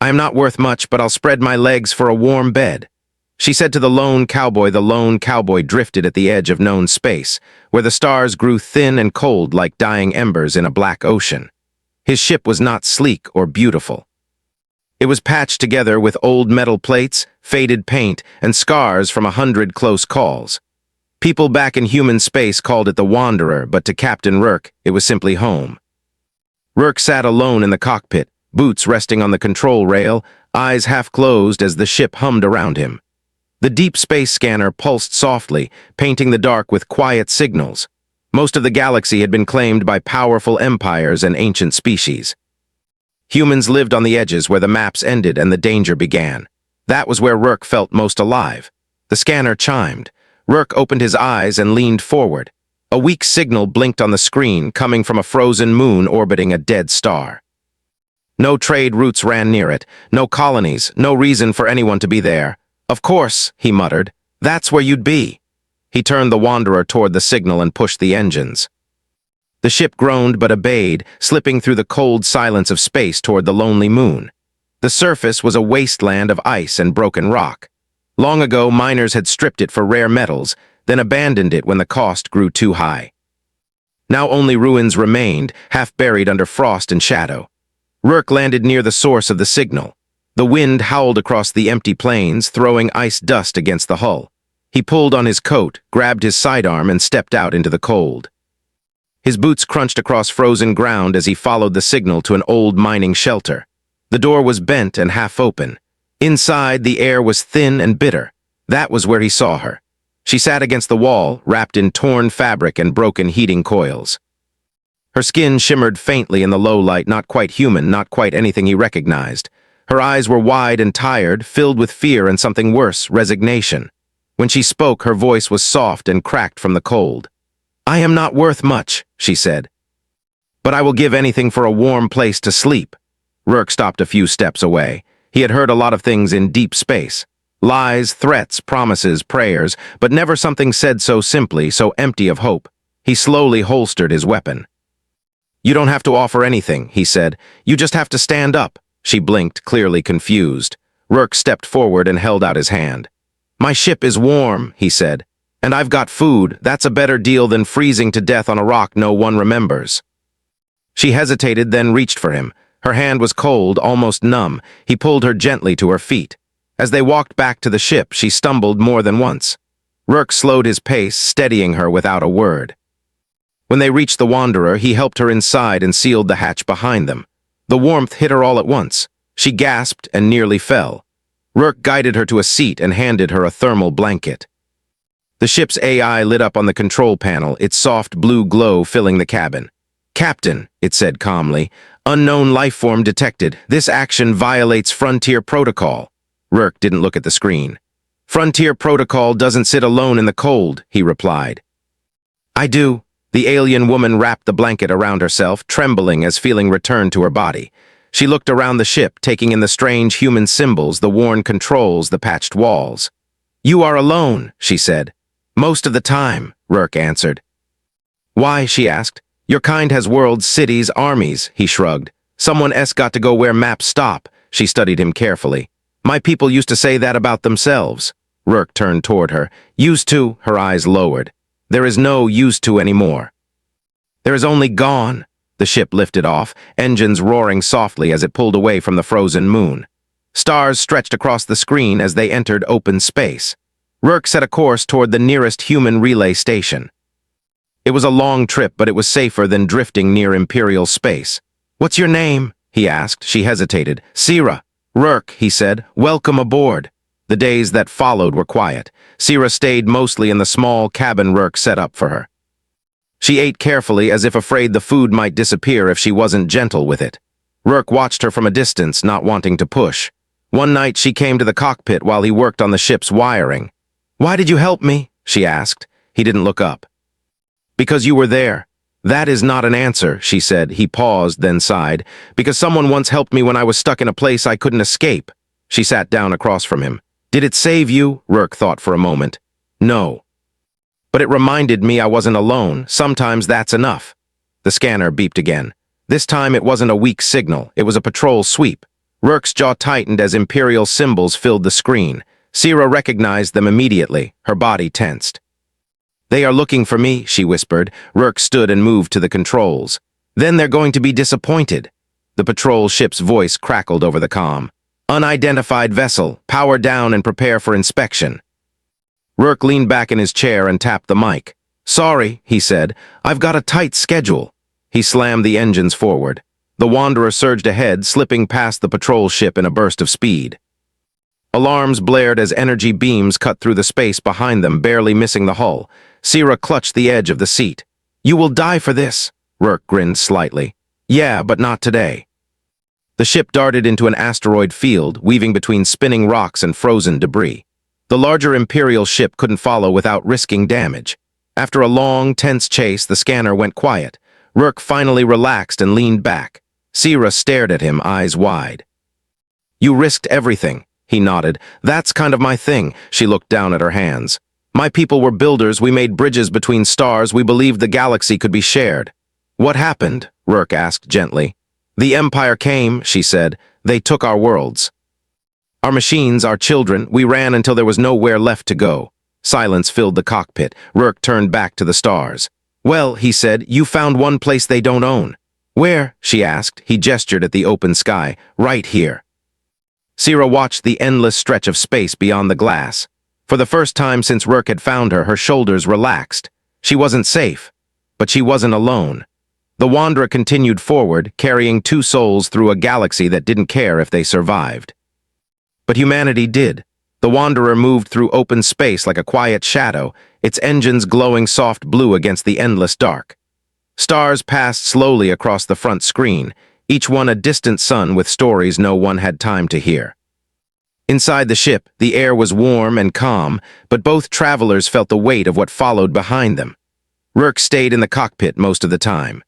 I am not worth much, but I'll spread my legs for a warm bed, she said to the lone cowboy. The lone cowboy drifted at the edge of known space, where the stars grew thin and cold like dying embers in a black ocean. His ship was not sleek or beautiful. It was patched together with old metal plates, faded paint, and scars from 100 close calls. People back in human space called it the Wanderer, but to Captain Rourke, it was simply home. Rourke sat alone in the cockpit, boots resting on the control rail, eyes half closed as the ship hummed around him. The deep space scanner pulsed softly, painting the dark with quiet signals. Most of the galaxy had been claimed by powerful empires and ancient species. Humans lived on the edges where the maps ended and the danger began. That was where Rourke felt most alive. The scanner chimed. Rourke opened his eyes and leaned forward. A weak signal blinked on the screen, coming from a frozen moon orbiting a dead star. No trade routes ran near it, no colonies, no reason for anyone to be there. Of course, he muttered, that's where you'd be. He turned the Wanderer toward the signal and pushed the engines. The ship groaned but obeyed, slipping through the cold silence of space toward the lonely moon. The surface was a wasteland of ice and broken rock. Long ago, miners had stripped it for rare metals, then abandoned it when the cost grew too high. Now only ruins remained, half buried under frost and shadow. Rourke landed near the source of the signal. The wind howled across the empty plains, throwing ice dust against the hull. He pulled on his coat, grabbed his sidearm, and stepped out into the cold. His boots crunched across frozen ground as he followed the signal to an old mining shelter. The door was bent and half open. Inside, the air was thin and bitter. That was where he saw her. She sat against the wall, wrapped in torn fabric and broken heating coils. Her skin shimmered faintly in the low light, not quite human, not quite anything he recognized. Her eyes were wide and tired, filled with fear and something worse, resignation. When she spoke, her voice was soft and cracked from the cold. I am not worth much, she said. But I will give anything for a warm place to sleep. Rourke stopped a few steps away. He had heard a lot of things in deep space. Lies, threats, promises, prayers, but never something said so simply, so empty of hope. He slowly holstered his weapon. You don't have to offer anything, he said. You just have to stand up. She blinked, clearly confused. Rourke stepped forward and held out his hand. My ship is warm, he said. And I've got food. That's a better deal than freezing to death on a rock no one remembers. She hesitated, then reached for him. Her hand was cold, almost numb. He pulled her gently to her feet. As they walked back to the ship, she stumbled more than once. Rourke slowed his pace, steadying her without a word. When they reached the Wanderer, he helped her inside and sealed the hatch behind them. The warmth hit her all at once. She gasped and nearly fell. Rourke guided her to a seat and handed her a thermal blanket. The ship's AI lit up on the control panel, its soft blue glow filling the cabin. Captain, it said calmly, unknown life form detected. This action violates Frontier Protocol. Rourke didn't look at the screen. Frontier Protocol doesn't sit alone in the cold, he replied. I do. The alien woman wrapped the blanket around herself, trembling as feeling returned to her body. She looked around the ship, taking in the strange human symbols, the worn controls, the patched walls. You are alone, she said. Most of the time, Rourke answered. Why, she asked. Your kind has worlds, cities, armies, he shrugged. Someone else got to go where maps stop. She studied him carefully. My people used to say that about themselves. Rourke turned toward her. Used to, her eyes lowered. There is no used to anymore. There is only gone. The ship lifted off, engines roaring softly as it pulled away from the frozen moon. Stars stretched across the screen as they entered open space. Rourke set a course toward the nearest human relay station. It was a long trip, but it was safer than drifting near Imperial space. What's your name? He asked. She hesitated. Sira. Rourke, he said. Welcome aboard. The days that followed were quiet. Sira stayed mostly in the small cabin Rourke set up for her. She ate carefully, as if afraid the food might disappear if she wasn't gentle with it. Rourke watched her from a distance, not wanting to push. One night she came to the cockpit while he worked on the ship's wiring. Why did you help me? She asked. He didn't look up. Because you were there. That is not an answer, she said. He paused, then sighed. Because someone once helped me when I was stuck in a place I couldn't escape. She sat down across from him. Did it save you? Rourke thought for a moment. No. But it reminded me I wasn't alone. Sometimes that's enough. The scanner beeped again. This time it wasn't a weak signal. It was a patrol sweep. Rourke's jaw tightened as Imperial symbols filled the screen. Sierra recognized them immediately, her body tensed. "They are looking for me," she whispered. Rourke stood and moved to the controls. "Then they're going to be disappointed." The patrol ship's voice crackled over the comm. "Unidentified vessel, power down and prepare for inspection." Rourke leaned back in his chair and tapped the mic. "Sorry," he said. "I've got a tight schedule." He slammed the engines forward. The Wanderer surged ahead, slipping past the patrol ship in a burst of speed. Alarms blared as energy beams cut through the space behind them, barely missing the hull. Sierra clutched the edge of the seat. "You will die for this," Rourke grinned slightly. "Yeah, but not today." The ship darted into an asteroid field, weaving between spinning rocks and frozen debris. The larger Imperial ship couldn't follow without risking damage. After a long, tense chase, the scanner went quiet. Rourke finally relaxed and leaned back. Sierra stared at him, eyes wide. "You risked everything," he nodded. "That's kind of my thing." She looked down at her hands. "My people were builders. We made bridges between stars. We believed the galaxy could be shared." "What happened?" Rourke asked gently. "The Empire came," she said. "They took our worlds. Our machines, our children. We ran until there was nowhere left to go." Silence filled the cockpit. Rourke turned back to the stars. "Well," he said, "you found one place they don't own." "Where?" she asked. He gestured at the open sky. "Right here." Sierra watched the endless stretch of space beyond the glass. For the first time since Rourke had found her, her shoulders relaxed. She wasn't safe, but she wasn't alone. The Wanderer continued forward, carrying two souls through a galaxy that didn't care if they survived. But humanity did. The Wanderer moved through open space like a quiet shadow, its engines glowing soft blue against the endless dark. Stars passed slowly across the front screen, each one a distant sun with stories no one had time to hear. Inside the ship, the air was warm and calm, but both travelers felt the weight of what followed behind them. Rourke stayed in the cockpit most of the time.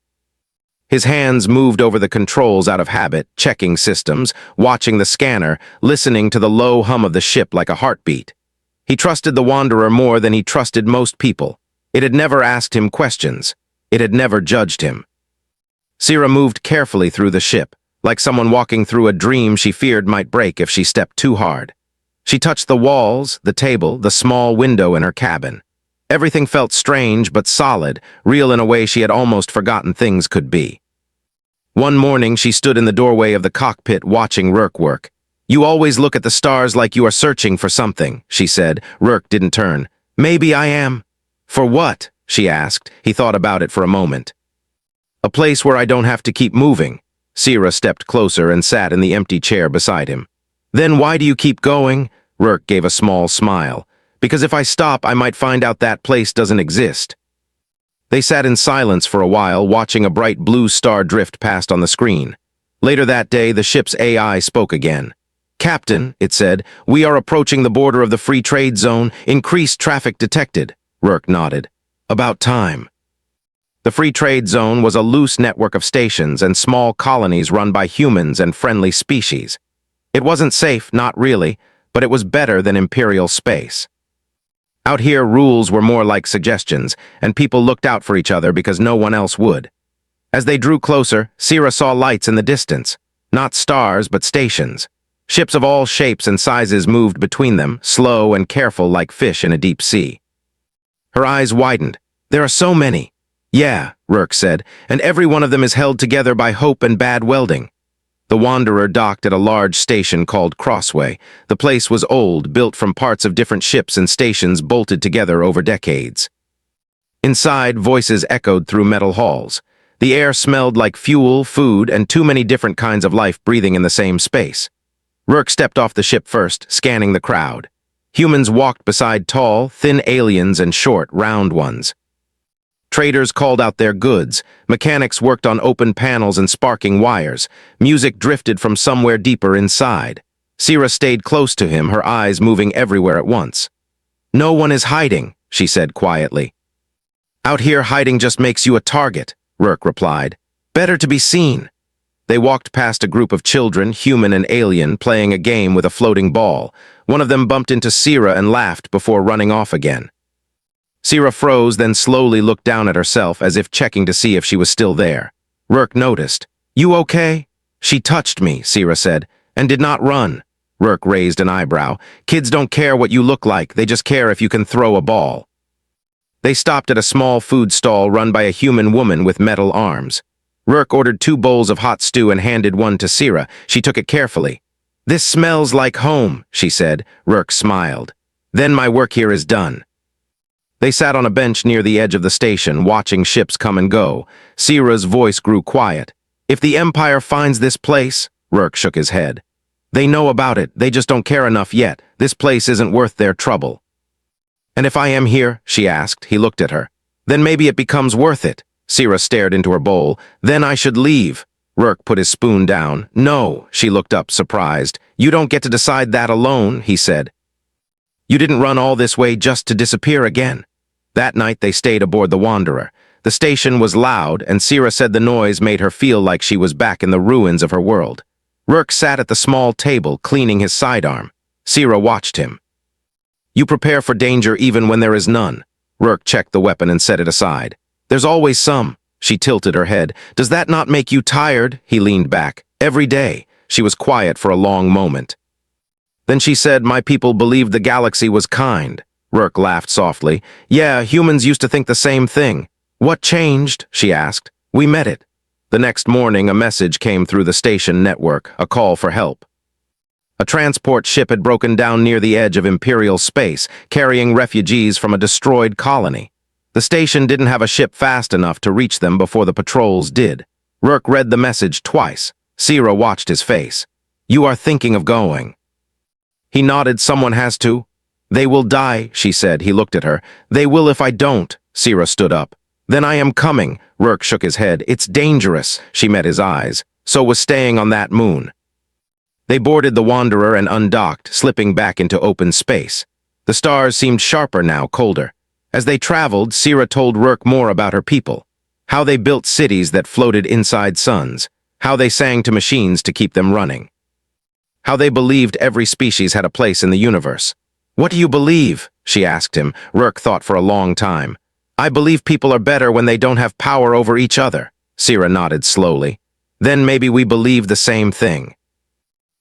His hands moved over the controls out of habit, checking systems, watching the scanner, listening to the low hum of the ship like a heartbeat. He trusted the Wanderer more than he trusted most people. It had never asked him questions. It had never judged him. Sierra moved carefully through the ship, like someone walking through a dream she feared might break if she stepped too hard. She touched the walls, the table, the small window in her cabin. Everything felt strange but solid, real in a way she had almost forgotten things could be. One morning, she stood in the doorway of the cockpit watching Rourke work. "You always look at the stars like you are searching for something," she said. Rourke didn't turn. "Maybe I am." "For what?" she asked. He thought about it for a moment. "A place where I don't have to keep moving." Sierra stepped closer and sat in the empty chair beside him. "Then why do you keep going?" Rourke gave a small smile. "Because if I stop, I might find out that place doesn't exist." They sat in silence for a while, watching a bright blue star drift past on the screen. Later that day, the ship's AI spoke again. "Captain," it said, "we are approaching the border of the free trade zone. Increased traffic detected." Rourke nodded. "About time." The free trade zone was a loose network of stations and small colonies run by humans and friendly species. It wasn't safe, not really, but it was better than Imperial space. Out here, rules were more like suggestions, and people looked out for each other because no one else would. As they drew closer, Sierra saw lights in the distance. Not stars, but stations. Ships of all shapes and sizes moved between them, slow and careful like fish in a deep sea. Her eyes widened. "There are so many." "Yeah," Rourke said, "and every one of them is held together by hope and bad welding." The Wanderer docked at a large station called Crossway. The place was old, built from parts of different ships and stations bolted together over decades. Inside, voices echoed through metal halls. The air smelled like fuel, food, and too many different kinds of life breathing in the same space. Rourke stepped off the ship first, scanning the crowd. Humans walked beside tall, thin aliens and short, round ones. Traders called out their goods. Mechanics worked on open panels and sparking wires. Music drifted from somewhere deeper inside. Sierra stayed close to him, her eyes moving everywhere at once. "No one is hiding," she said quietly. "Out here, hiding just makes you a target," Rourke replied. "Better to be seen." They walked past a group of children, human and alien, playing a game with a floating ball. One of them bumped into Sierra and laughed before running off again. Sierra froze, then slowly looked down at herself as if checking to see if she was still there. Rourke noticed. "You okay?" "She touched me," Sierra said, and did not run. Rourke raised an eyebrow. Kids don't care what you look like, they just care if you can throw a ball. They stopped at a small food stall run by a human woman with metal arms. Rourke ordered 2 bowls of hot stew and handed one to Sira. She took it carefully. "This smells like home," she said. Rourke smiled. "Then my work here is done." They sat on a bench near the edge of the station, watching ships come and go. Sira's voice grew quiet. "If the Empire finds this place," Rourke shook his head. "They know about it, they just don't care enough yet. This place isn't worth their trouble." "And if I am here?" she asked. He looked at her. "Then maybe it becomes worth it." Sira stared into her bowl. "Then I should leave." Rourke put his spoon down. "No," she looked up, surprised. "You don't get to decide that alone," he said. "You didn't run all this way just to disappear again." That night they stayed aboard the Wanderer. The station was loud, and Sira said the noise made her feel like she was back in the ruins of her world. Rourke sat at the small table, cleaning his sidearm. Sira watched him. "You prepare for danger even when there is none." Rourke checked the weapon and set it aside. "There's always some." She tilted her head. "Does that not make you tired?" He leaned back. "Every day." She was quiet for a long moment. Then she said, "My people believed the galaxy was kind." Rourke laughed softly. "Yeah, humans used to think the same thing." "What changed?" she asked. "We met it." The next morning, a message came through the station network, a call for help. A transport ship had broken down near the edge of Imperial space, carrying refugees from a destroyed colony. The station didn't have a ship fast enough to reach them before the patrols did. Rourke read the message twice. Sira watched his face. "You are thinking of going." He nodded. "Someone has to." "They will die," she said. He looked at her. "They will if I don't." Sira stood up. "Then I am coming." Rourke shook his head. "It's dangerous." She met his eyes. "So was staying on that moon." They boarded the Wanderer and undocked, slipping back into open space. The stars seemed sharper now, colder. As they traveled, Sira told Rourke more about her people. How they built cities that floated inside suns. How they sang to machines to keep them running. How they believed every species had a place in the universe. "What do you believe?" she asked him. Rourke thought for a long time. "I believe people are better when they don't have power over each other." Sira nodded slowly. "Then maybe we believe the same thing."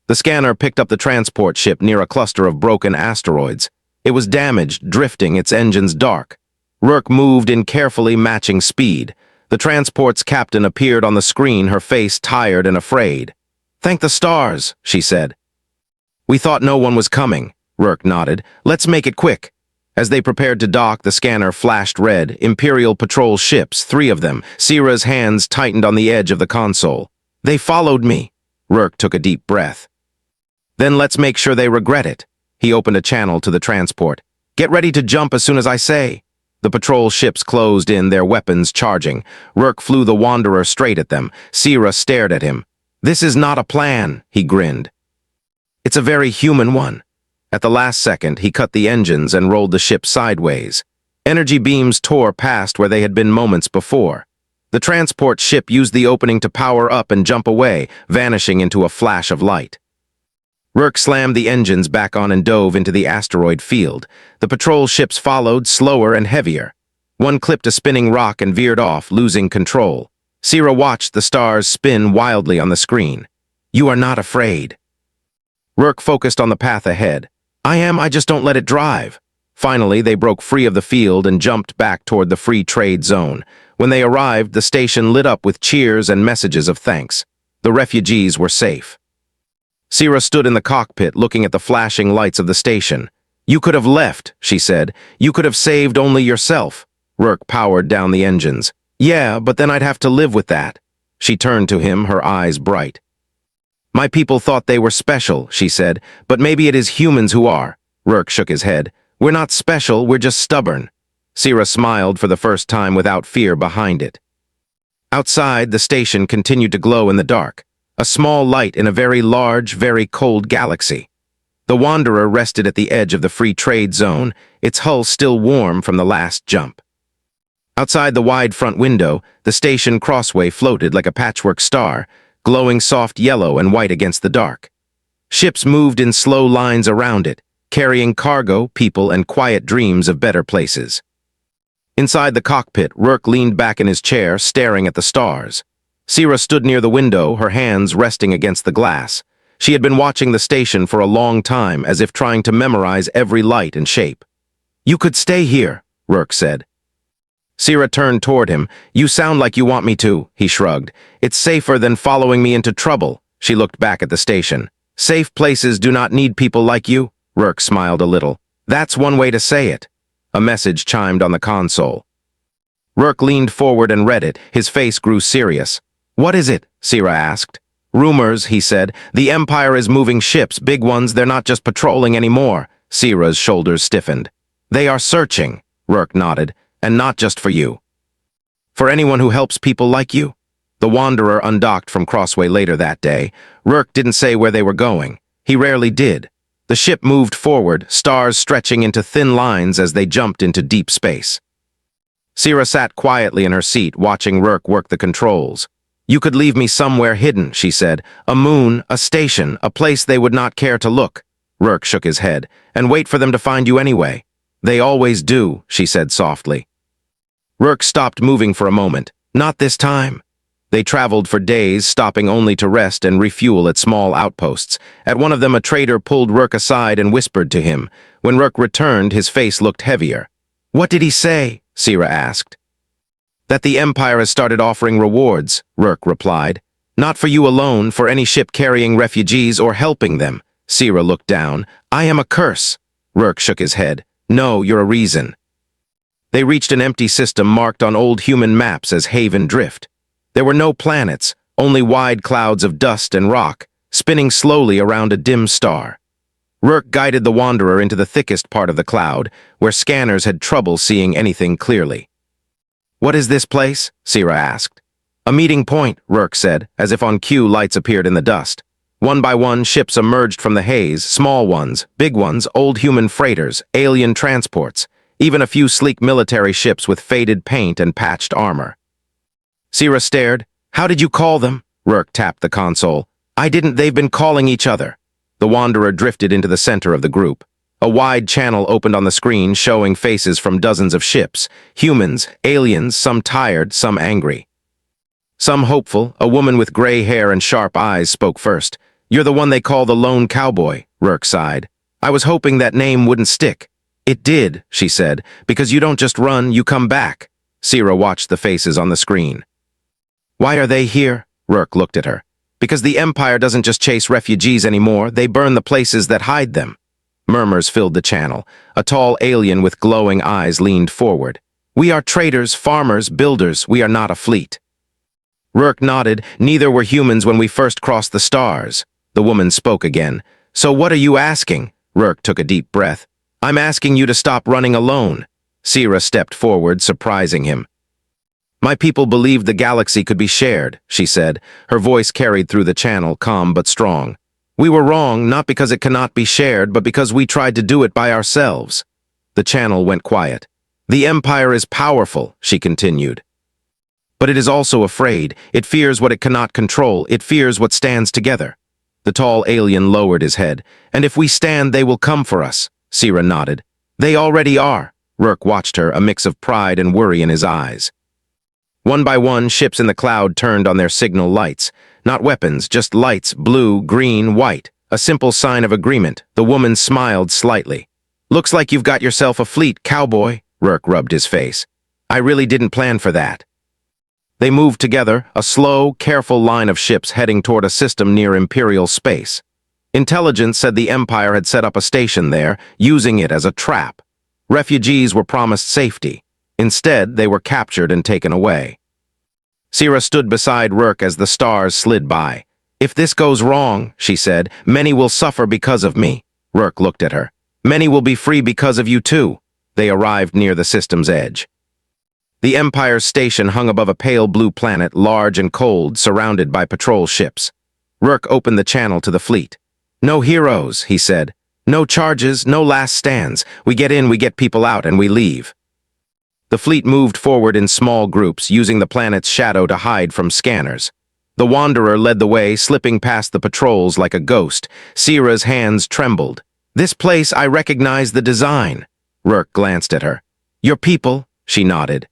The scanner picked up the transport ship near a cluster of broken asteroids. It was damaged, drifting, its engines dark. Rourke moved in carefully matching speed. The transport's captain appeared on the screen, her face tired and afraid. "Thank the stars," she said. "We thought no one was coming." Rourke nodded. "Let's make it quick." As they prepared to dock, the scanner flashed red. Imperial patrol ships, 3 of them. Sira's hands tightened on the edge of the console. "They followed me." Rourke took a deep breath. "Then let's make sure they regret it." He opened a channel to the transport. "Get ready to jump as soon as I say." The patrol ships closed in, their weapons charging. Rourke flew the Wanderer straight at them. Sira stared at him. "This is not a plan," he grinned. "It's a very human one." At the last second, he cut the engines and rolled the ship sideways. Energy beams tore past where they had been moments before. The transport ship used the opening to power up and jump away, vanishing into a flash of light. Rourke slammed the engines back on and dove into the asteroid field. The patrol ships followed, slower and heavier. One clipped a spinning rock and veered off, losing control. Sira watched the stars spin wildly on the screen. "You are not afraid." Rourke focused on the path ahead. I just don't let it drive." Finally, they broke free of the field and jumped back toward the free trade zone. When they arrived, the station lit up with cheers and messages of thanks. The refugees were safe. Sira stood in the cockpit, looking at the flashing lights of the station. "You could have left," she said. "You could have saved only yourself." Rourke powered down the engines. "Yeah, but then I'd have to live with that." She turned to him, her eyes bright. "My people thought they were special," she said, "but maybe it is humans who are." Rourke shook his head. "We're not special, we're just stubborn." Sira smiled for the first time without fear behind it. Outside, the station continued to glow in the dark, a small light in a very large, very cold galaxy. The Wanderer rested at the edge of the free trade zone, its hull still warm from the last jump. Outside the wide front window, the station crossway floated like a patchwork star, glowing soft yellow and white against the dark. Ships moved in slow lines around it, carrying cargo, people, and quiet dreams of better places. Inside the cockpit, Rourke leaned back in his chair, staring at the stars. Sira stood near the window, her hands resting against the glass. She had been watching the station for a long time, as if trying to memorize every light and shape. "You could stay here," Rourke said. Sierra turned toward him. "You sound like you want me to," he shrugged. "It's safer than following me into trouble." She looked back at the station. "Safe places do not need people like you," Rourke smiled a little. "That's one way to say it." A message chimed on the console. Rourke leaned forward and read it. His face grew serious. "What is it?" Sierra asked. "Rumors," he said. "The Empire is moving ships, big ones. They're not just patrolling anymore." Sierra's shoulders stiffened. "They are searching," Rourke nodded. "And not just for you. For anyone who helps people like you." The Wanderer undocked from Crossway later that day. Rourke didn't say where they were going. He rarely did. The ship moved forward, stars stretching into thin lines as they jumped into deep space. Sierra sat quietly in her seat, watching Rourke work the controls. "You could leave me somewhere hidden," she said. "A moon, a station, a place they would not care to look." Rourke shook his head. "And wait for them to find you anyway." "They always do," she said softly. Rourke stopped moving for a moment. "Not this time." They traveled for days, stopping only to rest and refuel at small outposts. At one of them, a trader pulled Rourke aside and whispered to him. When Rourke returned, his face looked heavier. "What did he say?" Sierra asked. "That the Empire has started offering rewards," Rourke replied. "Not for you alone, for any ship carrying refugees or helping them." Sierra looked down. "I am a curse." Rourke shook his head. "No, you're a reason." They reached an empty system marked on old human maps as Haven Drift. There were no planets, only wide clouds of dust and rock, spinning slowly around a dim star. Rourke guided the Wanderer into the thickest part of the cloud, where scanners had trouble seeing anything clearly. "What is this place?" Sierra asked. "A meeting point," Rourke said, as if on cue lights appeared in the dust. One by one, ships emerged from the haze, small ones, big ones, old human freighters, alien transports, even a few sleek military ships with faded paint and patched armor. Sierra stared. "How did you call them?" Rourke tapped the console. "I didn't. They've been calling each other." The Wanderer drifted into the center of the group. A wide channel opened on the screen, showing faces from dozens of ships. Humans, aliens, some tired, some angry. Some hopeful. A woman with gray hair and sharp eyes spoke first. "You're the one they call the lone cowboy," Rourke sighed. "I was hoping that name wouldn't stick." "It did," she said, "because you don't just run, you come back." Sierra watched the faces on the screen. "Why are they here?" Rourke looked at her. "Because the Empire doesn't just chase refugees anymore, they burn the places that hide them." Murmurs filled the channel. A tall alien with glowing eyes leaned forward. "We are traders, farmers, builders. We are not a fleet." Rourke nodded. "Neither were humans when we first crossed the stars." The woman spoke again. "So what are you asking?" Rourke took a deep breath. "I'm asking you to stop running alone." Sierra stepped forward, surprising him. "My people believed the galaxy could be shared," she said. Her voice carried through the channel, calm but strong. "We were wrong, not because it cannot be shared, but because we tried to do it by ourselves." The channel went quiet. "The Empire is powerful," she continued. "But it is also afraid. It fears what it cannot control. It fears what stands together." The tall alien lowered his head. "And if we stand, they will come for us." Sierra nodded. "They already are." Rourke watched her, a mix of pride and worry in his eyes. One by one, ships in the cloud turned on their signal lights. Not weapons, just lights, blue, green, white. A simple sign of agreement. The woman smiled slightly. "Looks like you've got yourself a fleet, cowboy." Rourke rubbed his face. "I really didn't plan for that." They moved together, a slow, careful line of ships heading toward a system near Imperial space. Intelligence said the Empire had set up a station there, using it as a trap. Refugees were promised safety. Instead, they were captured and taken away. Sierra stood beside Rourke as the stars slid by. "If this goes wrong," she said, "many will suffer because of me." Rourke looked at her. "Many will be free because of you too." They arrived near the system's edge. The Empire's station hung above a pale blue planet, large and cold, surrounded by patrol ships. Rourke opened the channel to the fleet. "No heroes," he said. "No charges, no last stands. We get in, we get people out, and we leave." The fleet moved forward in small groups, using the planet's shadow to hide from scanners. The Wanderer led the way, slipping past the patrols like a ghost. Sierra's hands trembled. "This place, I recognize the design." Rourke glanced at her. "Your people?" She nodded.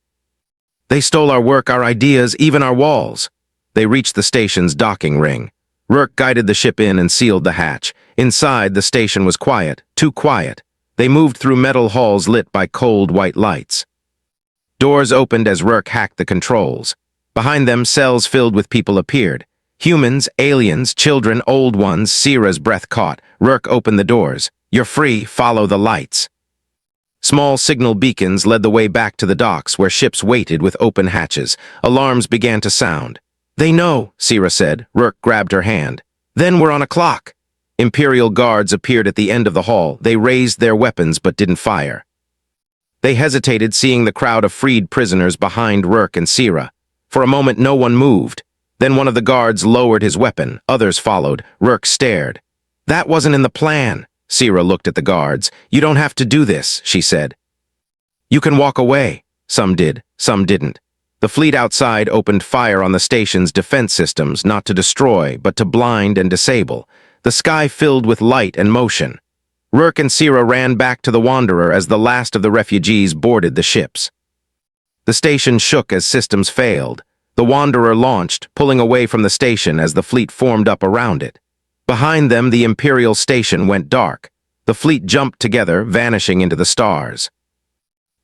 "They stole our work, our ideas, even our walls." They reached the station's docking ring. Rourke guided the ship in and sealed the hatch. Inside, the station was quiet, too quiet. They moved through metal halls lit by cold white lights. Doors opened as Rourke hacked the controls. Behind them, cells filled with people appeared. Humans, aliens, children, old ones. Sierra's breath caught. Rourke opened the doors. "You're free, follow the lights." Small signal beacons led the way back to the docks where ships waited with open hatches. Alarms began to sound. "They know," Sierra said. Rourke grabbed her hand. "Then we're on a clock." Imperial guards appeared at the end of the hall. They raised their weapons but didn't fire. They hesitated, seeing the crowd of freed prisoners behind Rourke and Sierra. For a moment, no one moved. Then one of the guards lowered his weapon. Others followed. Rourke stared. "That wasn't in the plan." Sierra looked at the guards. "You don't have to do this," she said. "You can walk away." Some did, some didn't. The fleet outside opened fire on the station's defense systems, not to destroy, but to blind and disable. The sky filled with light and motion. Rourke and Sierra ran back to the Wanderer as the last of the refugees boarded the ships. The station shook as systems failed. The Wanderer launched, pulling away from the station as the fleet formed up around it. Behind them, the Imperial station went dark. The fleet jumped together, vanishing into the stars.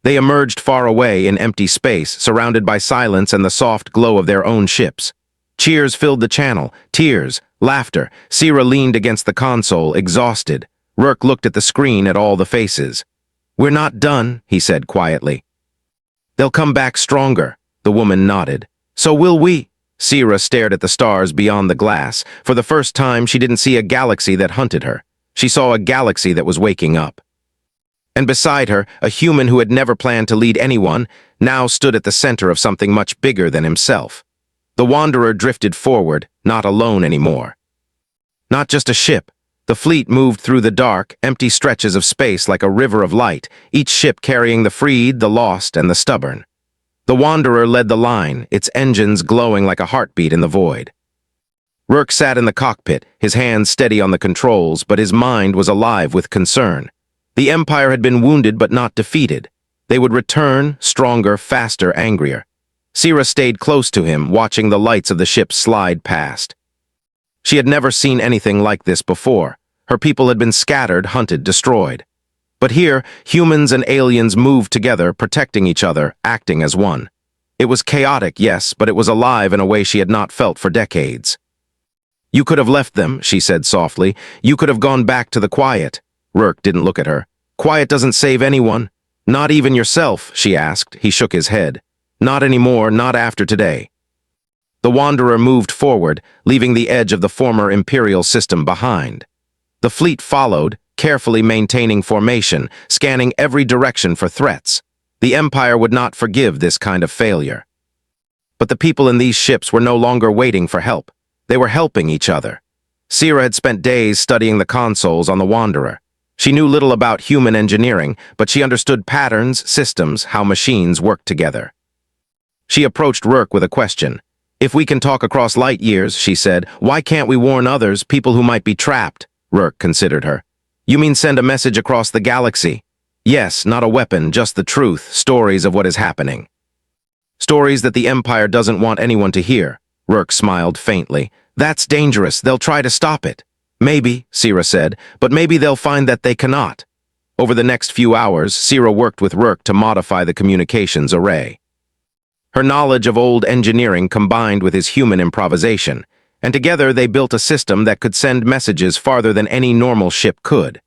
They emerged far away in empty space, surrounded by silence and the soft glow of their own ships. Cheers filled the channel, tears, laughter. Sierra leaned against the console, exhausted. Rourke looked at the screen at all the faces. "We're not done," he said quietly. "They'll come back stronger." The woman nodded. "So will we." Sierra stared at the stars beyond the glass. For the first time, she didn't see a galaxy that hunted her. She saw a galaxy that was waking up. And beside her, a human who had never planned to lead anyone, now stood at the center of something much bigger than himself. The Wanderer drifted forward, not alone anymore. Not just a ship. The fleet moved through the dark, empty stretches of space like a river of light, each ship carrying the freed, the lost, and the stubborn. The Wanderer led the line, its engines glowing like a heartbeat in the void. Rourke sat in the cockpit, his hands steady on the controls, but his mind was alive with concern. The Empire had been wounded but not defeated. They would return, stronger, faster, angrier. Sierra stayed close to him, watching the lights of the ship slide past. She had never seen anything like this before. Her people had been scattered, hunted, destroyed. But here, humans and aliens moved together, protecting each other, acting as one. It was chaotic, yes, but it was alive in a way she had not felt for decades. "You could have left them," she said softly. "You could have gone back to the quiet." Rourke didn't look at her. "Quiet doesn't save anyone. Not even yourself," she asked. He shook his head. "Not anymore, not after today." The Wanderer moved forward, leaving the edge of the former Imperial system behind. The fleet followed, carefully maintaining formation, scanning every direction for threats. The Empire would not forgive this kind of failure. But the people in these ships were no longer waiting for help. They were helping each other. Sierra had spent days studying the consoles on the Wanderer. She knew little about human engineering, but she understood patterns, systems, how machines worked together. She approached Rourke with a question. "If we can talk across light years," she said, "why can't we warn others, people who might be trapped?" Rourke considered her. "You mean send a message across the galaxy?" "Yes, not a weapon, just the truth, stories of what is happening." "Stories that the Empire doesn't want anyone to hear." Rourke smiled faintly. "That's dangerous, they'll try to stop it." "Maybe," Sierra said, "but maybe they'll find that they cannot." Over the next few hours, Sierra worked with Rourke to modify the communications array. Her knowledge of old engineering combined with his human improvisation, and together they built a system that could send messages farther than any normal ship could.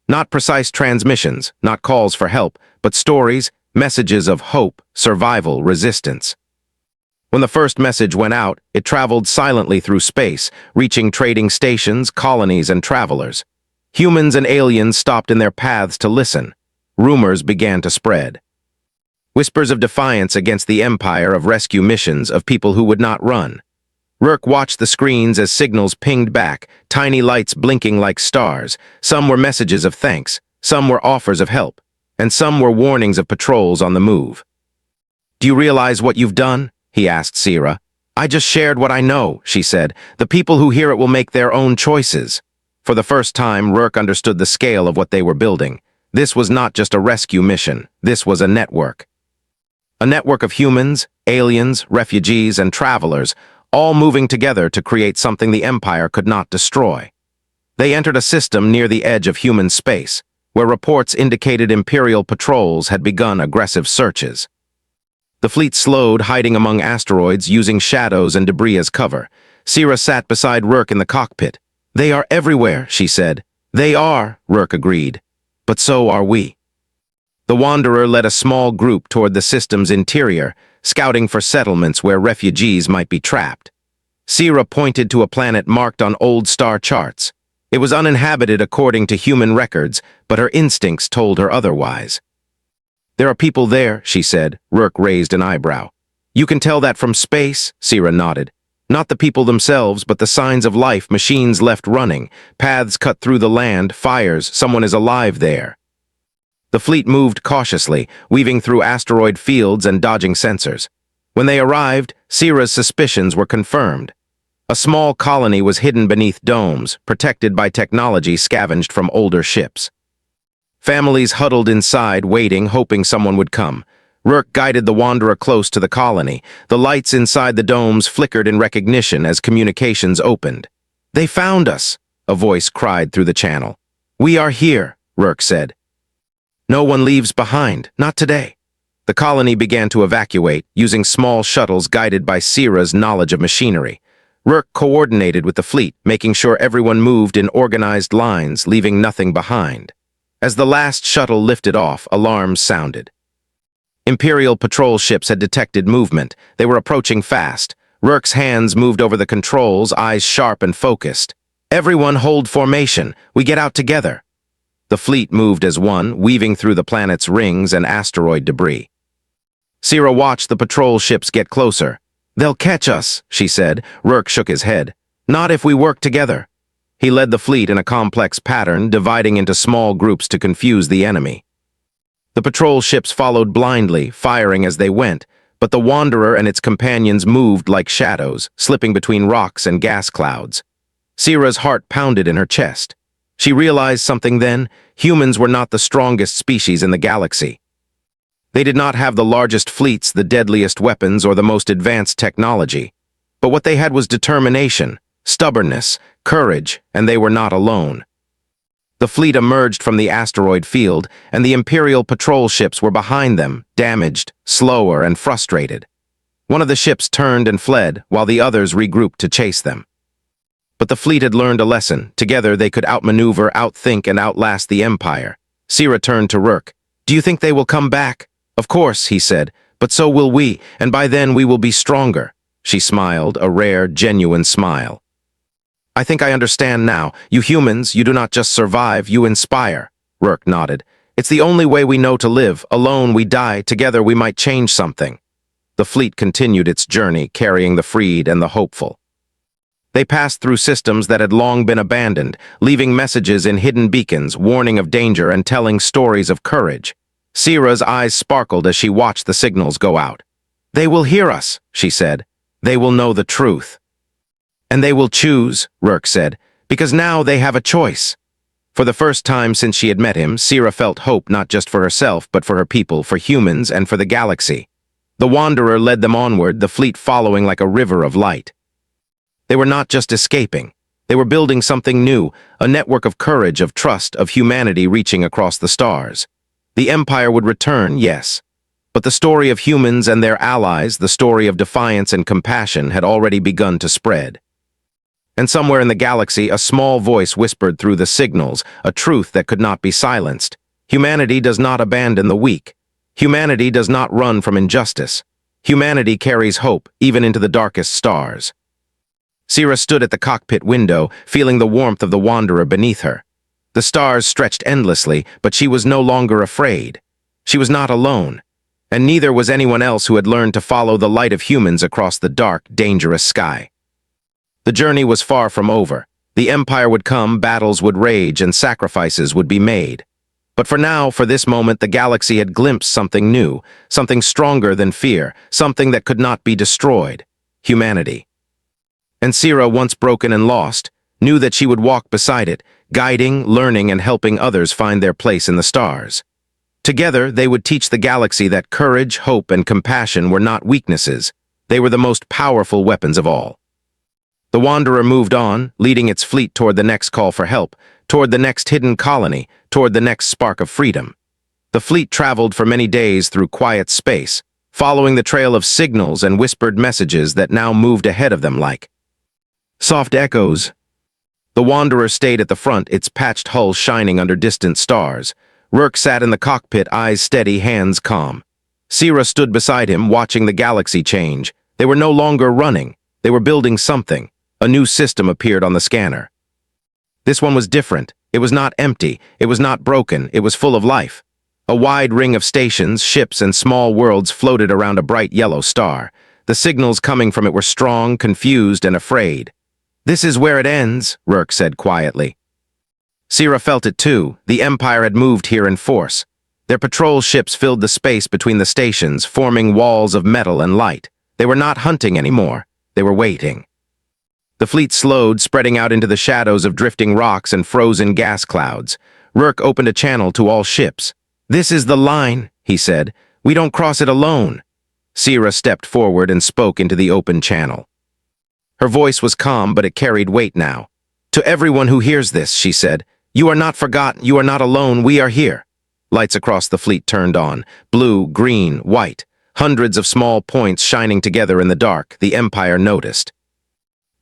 Not precise transmissions, not calls for help, but stories, messages of hope, survival, resistance. When the first message went out, it traveled silently through space, reaching trading stations, colonies, and travelers. Humans and aliens stopped in their paths to listen. Rumors began to spread. Whispers of defiance against the Empire, of rescue missions, of people who would not run. Rourke watched the screens as signals pinged back, tiny lights blinking like stars. Some were messages of thanks, some were offers of help, and some were warnings of patrols on the move. "Do you realize what you've done?" he asked Sierra. "I just shared what I know," she said. "The people who hear it will make their own choices." For the first time, Rourke understood the scale of what they were building. This was not just a rescue mission. This was a network. A network of humans, aliens, refugees, and travelers, all moving together to create something the Empire could not destroy. They entered a system near the edge of human space, where reports indicated Imperial patrols had begun aggressive searches. The fleet slowed, hiding among asteroids, using shadows and debris as cover. Sira sat beside Rourke in the cockpit. "They are everywhere," she said. "They are," Rourke agreed. "But so are we." The Wanderer led a small group toward the system's interior, scouting for settlements where refugees might be trapped. Sira pointed to a planet marked on old star charts. It was uninhabited according to human records, but her instincts told her otherwise. "There are people there," she said. Rourke raised an eyebrow. "You can tell that from space," Sira nodded. "Not the people themselves, but the signs of life, machines left running, paths cut through the land, fires, someone is alive there." The fleet moved cautiously, weaving through asteroid fields and dodging sensors. When they arrived, Sira's suspicions were confirmed. A small colony was hidden beneath domes, protected by technology scavenged from older ships. Families huddled inside, waiting, hoping someone would come. Rourke guided the Wanderer close to the colony. The lights inside the domes flickered in recognition as communications opened. "They found us," a voice cried through the channel. "We are here," Rourke said. "No one leaves behind, not today." The colony began to evacuate, using small shuttles guided by Sira's knowledge of machinery. Rourke coordinated with the fleet, making sure everyone moved in organized lines, leaving nothing behind. As the last shuttle lifted off, alarms sounded. Imperial patrol ships had detected movement. They were approaching fast. Rourke's hands moved over the controls, eyes sharp and focused. "Everyone hold formation. We get out together." The fleet moved as one, weaving through the planet's rings and asteroid debris. Sira watched the patrol ships get closer. "They'll catch us," she said. Rourke shook his head. "Not if we work together." He led the fleet in a complex pattern, dividing into small groups to confuse the enemy. The patrol ships followed blindly, firing as they went, but the Wanderer and its companions moved like shadows, slipping between rocks and gas clouds. Sira's heart pounded in her chest. She realized something then: humans were not the strongest species in the galaxy. They did not have the largest fleets, the deadliest weapons, or the most advanced technology. But what they had was determination, stubbornness, courage, and they were not alone. The fleet emerged from the asteroid field, and the Imperial patrol ships were behind them, damaged, slower, and frustrated. One of the ships turned and fled, while the others regrouped to chase them. But the fleet had learned a lesson. Together they could outmaneuver, outthink, and outlast the Empire. Sira turned to Rourke. "Do you think they will come back?" "Of course," he said, "but so will we, and by then we will be stronger." She smiled, a rare, genuine smile. "I think I understand now. You humans, you do not just survive, you inspire." Rourke nodded. "It's the only way we know to live. Alone we die, together we might change something." The fleet continued its journey, carrying the freed and the hopeful. They passed through systems that had long been abandoned, leaving messages in hidden beacons, warning of danger and telling stories of courage. Sira's eyes sparkled as she watched the signals go out. "They will hear us," she said. "They will know the truth." "And they will choose," Rourke said, "because now they have a choice." For the first time since she had met him, Sira felt hope not just for herself, but for her people, for humans, and for the galaxy. The Wanderer led them onward, the fleet following like a river of light. They were not just escaping. They were building something new, a network of courage, of trust, of humanity reaching across the stars. The Empire would return, yes. But the story of humans and their allies, the story of defiance and compassion, had already begun to spread. And somewhere in the galaxy, a small voice whispered through the signals, a truth that could not be silenced. Humanity does not abandon the weak. Humanity does not run from injustice. Humanity carries hope, even into the darkest stars. Sira stood at the cockpit window, feeling the warmth of the Wanderer beneath her. The stars stretched endlessly, but she was no longer afraid. She was not alone, and neither was anyone else who had learned to follow the light of humans across the dark, dangerous sky. The journey was far from over. The Empire would come, battles would rage, and sacrifices would be made. But for now, for this moment, the galaxy had glimpsed something new, something stronger than fear, something that could not be destroyed: humanity. And Sira, once broken and lost, knew that she would walk beside it, guiding, learning, and helping others find their place in the stars. Together, they would teach the galaxy that courage, hope, and compassion were not weaknesses. They were the most powerful weapons of all. The Wanderer moved on, leading its fleet toward the next call for help, toward the next hidden colony, toward the next spark of freedom. The fleet traveled for many days through quiet space, following the trail of signals and whispered messages that now moved ahead of them like soft echoes. The Wanderer stayed at the front, its patched hull shining under distant stars. Rourke sat in the cockpit, eyes steady, hands calm. Sierra stood beside him, watching the galaxy change. They were no longer running. They were building something. A new system appeared on the scanner. This one was different. It was not empty. It was not broken. It was full of life. A wide ring of stations, ships, and small worlds floated around a bright yellow star. The signals coming from it were strong, confused, and afraid. "This is where it ends," Rourke said quietly. Sierra felt it too. The Empire had moved here in force. Their patrol ships filled the space between the stations, forming walls of metal and light. They were not hunting anymore. They were waiting. The fleet slowed, spreading out into the shadows of drifting rocks and frozen gas clouds. Rourke opened a channel to all ships. "This is the line," he said. "We don't cross it alone." Sierra stepped forward and spoke into the open channel. Her voice was calm, but it carried weight now. "To everyone who hears this," she said, "you are not forgotten, you are not alone, we are here." Lights across the fleet turned on, blue, green, white, hundreds of small points shining together in the dark. The Empire noticed.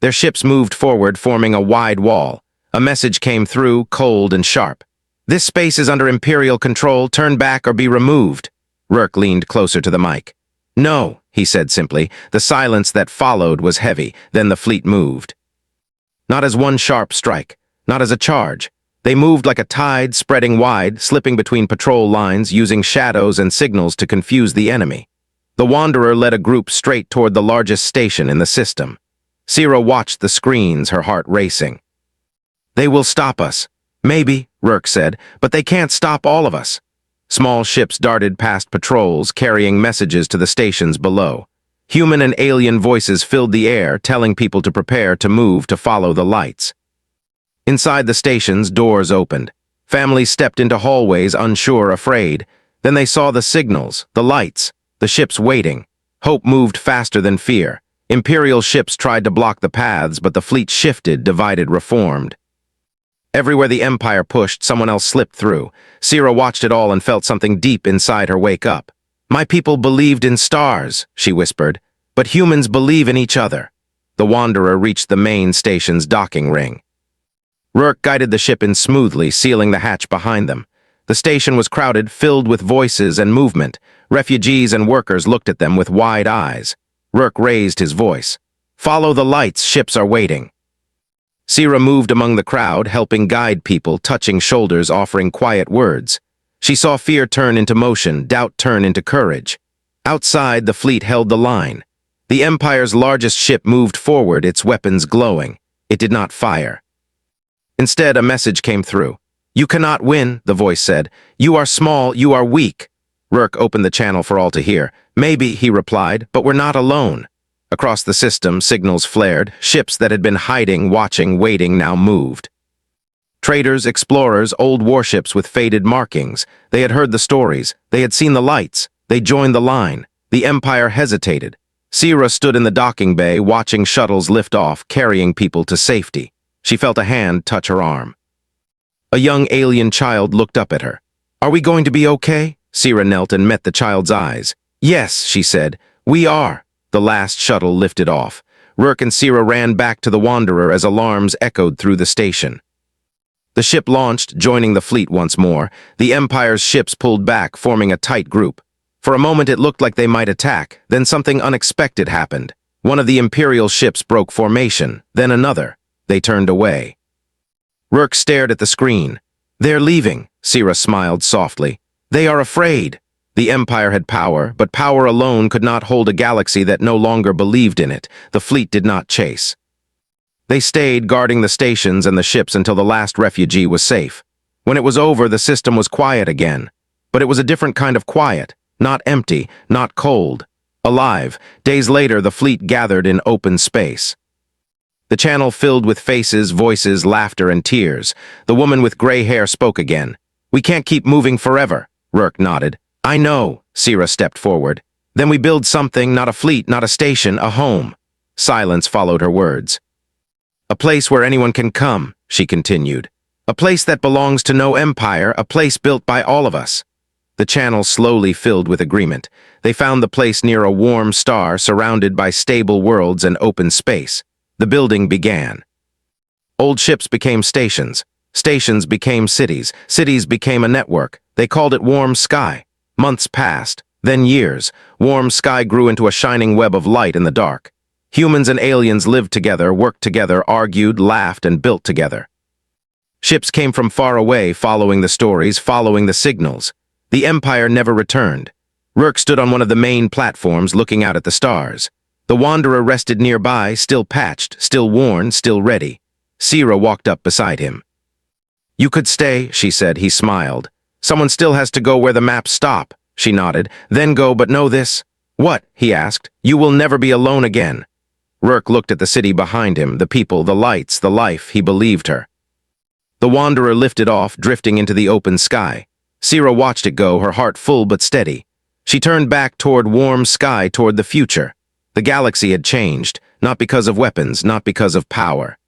Their ships moved forward, forming a wide wall. A message came through, cold and sharp. "This space is under Imperial control, turn back or be removed." Rourke leaned closer to the mic. "No," he said simply. The silence that followed was heavy. Then the fleet moved. Not as one sharp strike, not as a charge. They moved like a tide, spreading wide, slipping between patrol lines, using shadows and signals to confuse the enemy. The Wanderer led a group straight toward the largest station in the system. Sierra watched the screens, her heart racing. "They will stop us." "Maybe," Rourke said, "but they can't stop all of us." Small ships darted past patrols, carrying messages to the stations below. Human and alien voices filled the air, telling people to prepare, to move, to follow the lights. Inside the stations, doors opened. Families stepped into hallways, unsure, afraid. Then they saw the signals, the lights, the ships waiting. Hope moved faster than fear. Imperial ships tried to block the paths, but the fleet shifted, divided, reformed. Everywhere the Empire pushed, someone else slipped through. Sierra watched it all and felt something deep inside her wake up. "My people believed in stars," she whispered, "but humans believe in each other." The Wanderer reached the main station's docking ring. Rourke guided the ship in smoothly, sealing the hatch behind them. The station was crowded, filled with voices and movement. Refugees and workers looked at them with wide eyes. Rourke raised his voice. "Follow the lights, ships are waiting." Sierra moved among the crowd, helping guide people, touching shoulders, offering quiet words. She saw fear turn into motion, doubt turn into courage. Outside, the fleet held the line. The Empire's largest ship moved forward, its weapons glowing. It did not fire. Instead, a message came through. "You cannot win," the voice said. "You are small, you are weak." Rourke opened the channel for all to hear. "Maybe," he replied, "but we're not alone." Across the system, signals flared. Ships that had been hiding, watching, waiting now moved. Traders, explorers, old warships with faded markings. They had heard the stories. They had seen the lights. They joined the line. The Empire hesitated. Sierra stood in the docking bay, watching shuttles lift off, carrying people to safety. She felt a hand touch her arm. A young alien child looked up at her. "Are we going to be okay?" Sierra knelt and met the child's eyes. "Yes," she said, "we are." The last shuttle lifted off. Rourke and Sierra ran back to the Wanderer as alarms echoed through the station. The ship launched, joining the fleet once more. The Empire's ships pulled back, forming a tight group. For a moment it looked like they might attack. Then something unexpected happened. One of the Imperial ships broke formation, then another. They turned away. Rourke stared at the screen. "They're leaving," Sierra smiled softly. "They are afraid." The Empire had power, but power alone could not hold a galaxy that no longer believed in it. The fleet did not chase. They stayed, guarding the stations and the ships until the last refugee was safe. When it was over, the system was quiet again. But it was a different kind of quiet, not empty, not cold. Alive. Days later, the fleet gathered in open space. The channel filled with faces, voices, laughter, and tears. The woman with gray hair spoke again. "We can't keep moving forever." Rourke nodded. "I know," Sierra stepped forward. "Then we build something, not a fleet, not a station, a home." Silence followed her words. A place where anyone can come, she continued. A place that belongs to no empire, a place built by all of us. The channel slowly filled with agreement. They found the place near a warm star surrounded by stable worlds and open space. The building began. Old ships became stations. Stations became cities. Cities became a network. They called it Warm Sky. Months passed, then years. Warm Sky grew into a shining web of light in the dark. Humans and aliens lived together, worked together, argued, laughed, and built together. Ships came from far away, following the stories, following the signals. The Empire never returned. Rourke stood on one of the main platforms, looking out at the stars. The Wanderer rested nearby, still patched, still worn, still ready. Sierra walked up beside him. "You could stay," she said. He smiled. "Someone still has to go where the maps stop." She nodded. "Then go, but know this." "What?" he asked. "You will never be alone again." Rourke looked at the city behind him, the people, the lights, the life. He believed her. The Wanderer lifted off, drifting into the open sky. Sierra watched it go, her heart full but steady. She turned back toward Warm Sky, toward the future. The galaxy had changed, not because of weapons, not because of power,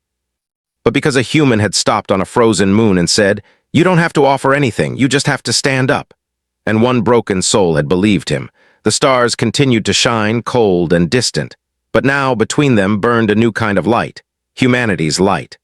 but because a human had stopped on a frozen moon and said, "You don't have to offer anything, you just have to stand up." And one broken soul had believed him. The stars continued to shine, cold and distant. But now, between them, burned a new kind of light, humanity's light.